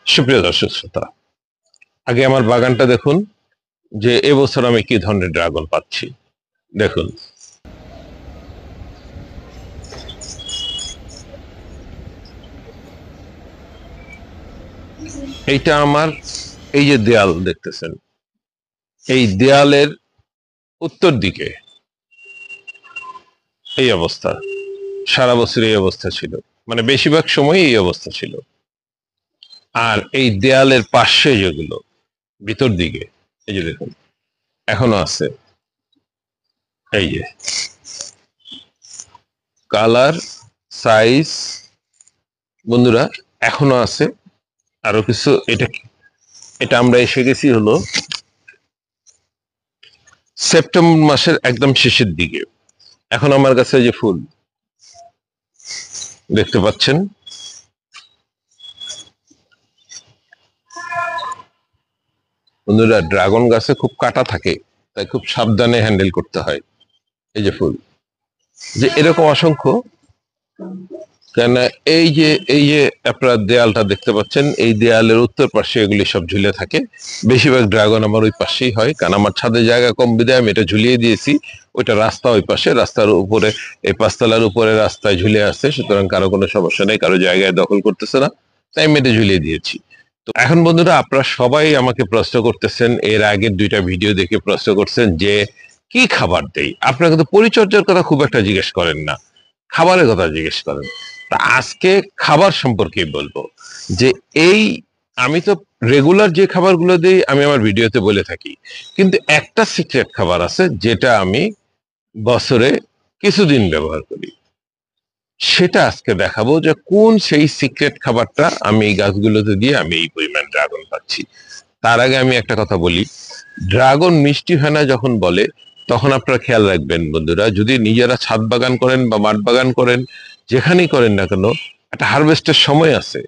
সুপ্রিয় দর্শক শ্রোতা, আগে আমার বাগানটা দেখুন যে এবছর আমি কি ধরনের ড্রাগন পাচ্ছি। দেখুন, এইটা আমার এই যে দেয়াল দেখতেছেন, এই দেয়ালের উত্তর দিকে এই অবস্থা। সারা বছর এই অবস্থা ছিল, মানে বেশিরভাগ সময় এই অবস্থা ছিল। আর এই দেয়ালের পাশে যেগুলো ভিতর দিকে, এই যে দেখুন এখনো আছে। এই যে কালার, সাইজ বন্ধুরা এখনো আছে। আরো কিছু, এটা এটা আমরা এসে গেছি হলো সেপ্টেম্বর মাসের একদম শেষের দিকে। এখন আমার কাছে যে ফুল দেখতে পাচ্ছেন, বন্ধুরা ড্রাগন গাছে খুব কাটা থাকে, তাই খুব সাবধানে হ্যান্ডেল করতে হয়। এই যে ফুল, যে এরকম অসংখ্য, কেন এই যে আপনার দেয়ালটা দেখতে পাচ্ছেন, এই দেয়ালের উত্তর পাশে এগুলি সব ঝুলে থাকে। বেশিরভাগ ড্রাগন আমার ওই পাশেই হয়, কারণ আমার ছাদে জায়গা কম বিধায় আমি এটা ঝুলিয়ে দিয়েছি। ওইটা রাস্তা ওই পাশে, রাস্তার উপরে, এই পাঁচতলার উপরে রাস্তায় ঝুলে আছে, সুতরাং কারো কোনো সমস্যা নেই, কারো জায়গায় দখল করতেছে না, তাই আমি এটা ঝুলিয়ে দিয়েছি। তো এখন বন্ধুরা আপনারা সবাই আমাকে প্রশ্ন করতেছেন, এর আগের দুইটা ভিডিও দেখে প্রশ্ন করছেন যে কি খাবার দেই। আপনারা কিন্তু পরিচর্যার কথা খুব একটা জিজ্ঞেস করেন না, খাবারের কথা জিজ্ঞেস করেন। তা আজকে খাবার সম্পর্কে বলবো যে এই আমি তো রেগুলার যে খাবারগুলো দিই আমি আমার ভিডিওতে বলে থাকি, কিন্তু একটা সিক্রেট খাবার আছে যেটা আমি বছরে কিছুদিন ব্যবহার করি। সেটা আজকে দেখাবো যে কোন সেই সিক্রেট খাবারটা আমি এই গাছগুলোতে দিয়ে আমি এই পরিমাণ ড্রাগন পাচ্ছি। তার আগে আমি একটা কথা বলি, ড্রাগন মিষ্টি হয় না যখন বলে, তখন আপনারা খেয়াল রাখবেন বন্ধুরা, যদি নিজেরা ছাদ বাগান করেন বা মাঠ বাগান করেন, যেখানেই করেন না কেন, একটা হারভেস্টের সময় আছে।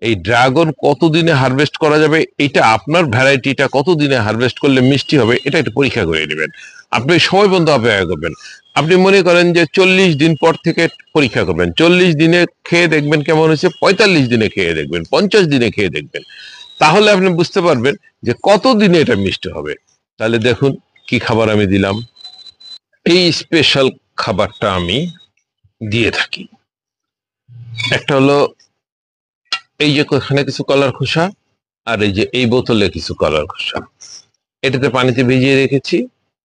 এই ড্রাগন কতদিনে হারভেস্ট করা যাবে, এটা আপনার ভ্যারাইটিটা কতদিনে হারভেস্ট করলে মিষ্টি হবে, এটা একটু পরীক্ষা করে নেবেন। আপনি সময় বন্ধ অপেক্ষা করবেন। আপনি মনে করেন যে 40 দিন পর থেকে পরীক্ষা করবেন, 40 দিনে খেয়ে দেখবেন কেমন হয়েছে, 45 দিনে খেয়ে দেখবেন, 50 দিনে খেয়ে দেখবেন, তাহলে আপনি বুঝতে পারবেন যে কতদিনে এটা মিষ্টি হবে। তাহলে দেখুন কি খাবার আমি দিলাম। এই স্পেশাল খাবারটা আমি দিয়ে থাকি। একটা হলো এই যে এখানে কিছু কলার খোসা, আর এই যে এই বোতলে কিছু কলার খোসা, এটাতে পানিতে ভিজিয়ে রেখেছি,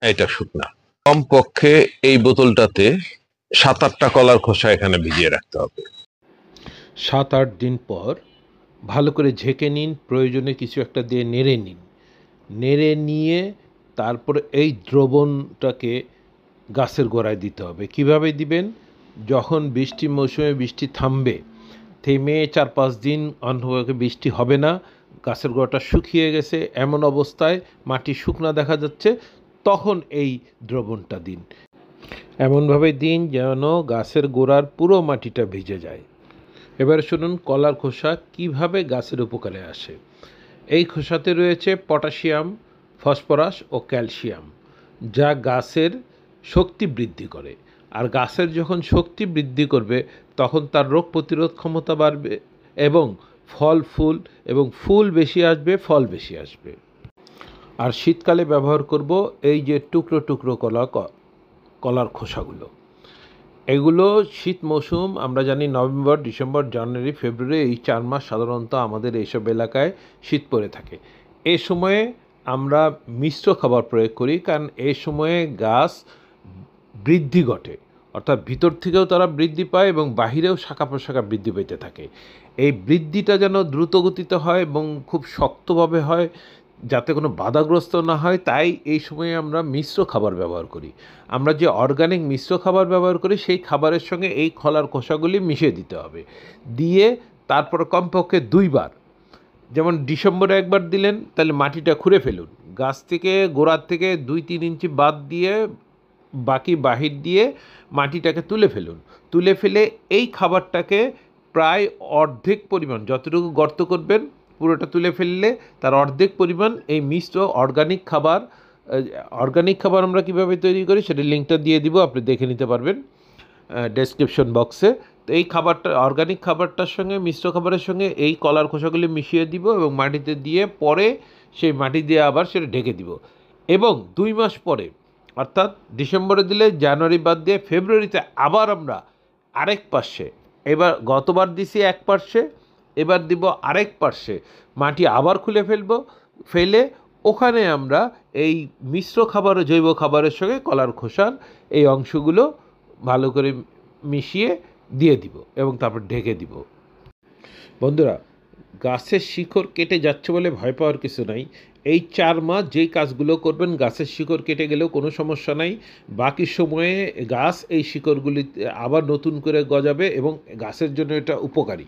এটা শুকনা। কমপক্ষে এই বোতলটাতে 7-8টা কলার খোসা এখানে ভিজিয়ে রাখতে হবে। 7-8 দিন পর ভালো করে ঝেঁকে নিন, প্রয়োজনে কিছু একটা দিয়ে নেড়ে নিন। নেড়ে নিয়ে তারপরে এই দ্রবণটাকে গাছের গোড়ায় দিতে হবে। কিভাবে দিবেন? যখন বৃষ্টি মৌসুমে বৃষ্টি থামবে, থেমে 4-5 দিন অন্তত বৃষ্টি হবে না, গাছের গোড়াটা শুকিয়ে গেছে, এমন অবস্থায় মাটি শুকনা দেখা যাচ্ছে, তখন এই দ্রবণটা দিন। এমনভাবে দিন যেন গাছের গোড়ার পুরো মাটিটা ভিজে যায়। এবারে শুনুন কলার খোসা কিভাবে গাছের উপকারে আসে। এই খোসাতে রয়েছে পটাশিয়াম, ফসফরাস ও ক্যালসিয়াম, যা গাছের শক্তি বৃদ্ধি করে। আর গাছের যখন শক্তি বৃদ্ধি করবে তখন তার রোগ প্রতিরোধ ক্ষমতা বাড়বে এবং ফুল বেশি আসবে, ফল বেশি আসবে। আর শীতকালে ব্যবহার করব এই যে টুকরো টুকরো কলার খোসাগুলো। এগুলো শীত মৌসুম, আমরা জানি নভেম্বর, ডিসেম্বর, জানুয়ারি, ফেব্রুয়ারি, এই 4 মাস সাধারণত আমাদের এইসব এলাকায় শীত পড়ে থাকে। এই সময়ে আমরা মিশ্র খাবার প্রয়োগ করি, কারণ এই সময়ে গাছ বৃদ্ধি ঘটে, অর্থাৎ ভিতর থেকেও তারা বৃদ্ধি পায় এবং বাহিরেও শাখা প্রশাখা বৃদ্ধি পেতে থাকে। এই বৃদ্ধিটা যেন দ্রুত গতিতে হয় এবং খুব শক্তভাবে হয়, যাতে কোনো বাধাগ্রস্ত না হয়, তাই এই সময়ে আমরা মিশ্র খাবার ব্যবহার করি। আমরা যে অর্গানিক মিশ্র খাবার ব্যবহার করি সেই খাবারের সঙ্গে এই কলার খোসাগুলি মিশিয়ে দিতে হবে। দিয়ে তারপর কমপক্ষে 2 বার, যেমন ডিসেম্বরে একবার দিলেন, তাহলে মাটিটা খুঁড়ে ফেলুন, গাছ থেকে গোড়ার থেকে 2-3 ইঞ্চি বাদ দিয়ে বাকি বাহির দিয়ে মাটিটাকে তুলে ফেলুন। তুলে ফেলে এই খাবারটাকে প্রায় অর্ধেক পরিমাণ, যতটুকু গর্ত করবেন পুরোটা তুলে ফেললে তার অর্ধেক পরিমাণ এই মিশ্র অর্গানিক খাবার আমরা কীভাবে তৈরি করি সেটার লিঙ্কটা দিয়ে দিব, আপনি দেখে নিতে পারবেন ডেসক্রিপশন বক্সে। তো এই খাবারটা অর্গানিক খাবারটার সঙ্গে মিশ্র খাবারের সঙ্গে এই কলার খোসাগুলি মিশিয়ে দিব এবং মাটিতে দিয়ে পরে সেই মাটি দিয়ে আবার সেটা ঢেকে দিব এবং 2 মাস পরে অর্থাৎ ডিসেম্বরে দিলে জানুয়ারি বাদ দিয়ে ফেব্রুয়ারিতে আবার আমরা আরেক পার্শ্বে, এবার গতবার দিছি এক পার্শ্বে, এবার দিব আরেক পার্শ্বে মাটি আবার খুলে ফেলে ওখানে আমরা এই মিশ্র খাবার ও জৈব খাবারের সঙ্গে কলার খোসার এই অংশগুলো ভালো করে মিশিয়ে দিয়ে দিব এবং তারপর ঢেকে দিব। বন্ধুরা, গাছের শিকড় কেটে যাচ্ছে বলে ভয় পাওয়ার কিছু নাই। এই 4 মাস যেই কাজগুলো করবেন গাছের শিকড় কেটে গেলেও কোনো সমস্যা নাই। বাকি সময়ে গাছ এই শিকড়গুলি আবার নতুন করে গজাবে এবং গাছের জন্য এটা উপকারী।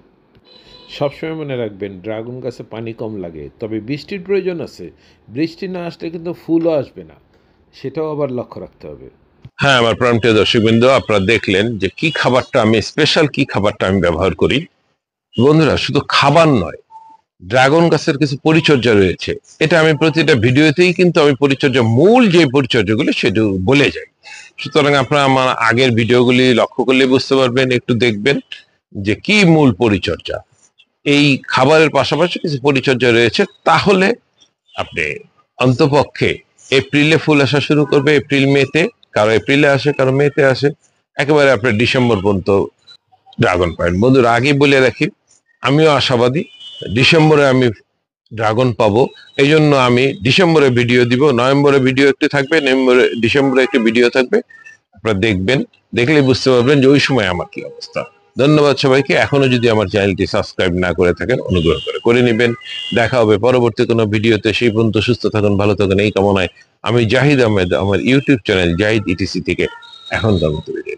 সবসময় মনে রাখবেন, ড্রাগন গাছে পানি কম লাগে, তবে বৃষ্টির প্রয়োজন আছে। বৃষ্টি না আসলে কিন্তু ফুলও আসবে না, সেটাও আবার লক্ষ্য রাখতে হবে। হ্যাঁ, আমার প্রাণপ্রিয় দর্শকবৃন্দ, আপনারা দেখলেন যে কি খাবারটা আমি স্পেশাল কি খাবারটা আমি ব্যবহার করি। বন্ধুরা, শুধু খাবার নয়, ড্রাগন গাছের কিছু পরিচর্যা রয়েছে। এটা আমি প্রতিটা ভিডিওতেই কিন্তু আমি পরিচর্যা, মূল যে পরিচর্যাগুলি সেটা বলে যাই। সুতরাং আপনারা আমার আগের ভিডিওগুলি লক্ষ্য করলে বুঝতে পারবেন, একটু দেখবেন যে কি মূল পরিচর্যা। এই খাবারের পাশাপাশি কিছু পরিচর্যা রয়েছে, তাহলে আপনি অন্তপক্ষে এপ্রিলে ফুল আসা শুরু করবে, এপ্রিল মেতে, কারো এপ্রিলে আসে কারো মেতে আসে, একেবারে আপনার ডিসেম্বর পর্যন্ত ড্রাগন পাবেন। বন্ধুরা, আগে বলে রাখি, আমিও আশাবাদী ডিসেম্বরে আমি ড্রাগন পাবো। এই জন্য আমি ডিসেম্বরে ভিডিও দিব, নভেম্বরে ভিডিও একটি থাকবে, ডিসেম্বরে একটি ভিডিও থাকবে। আপনারা দেখবেন, দেখলে বুঝতে পারবেন যে ওই সময় আমার কি অবস্থা। ধন্যবাদ সবাইকে। এখনো যদি আমার চ্যানেলটি সাবস্ক্রাইব না করে থাকেন, অনুগ্রহ করে নেবেন। দেখা হবে পরবর্তী কোনো ভিডিওতে। সেই পর্যন্ত সুস্থ থাকুন, ভালো থাকুন, এই কামনায় আমি জাহিদ আহমেদ আমার ইউটিউব চ্যানেল জাহিদ ইটিসি থেকে এখনকার মতো বিদায়।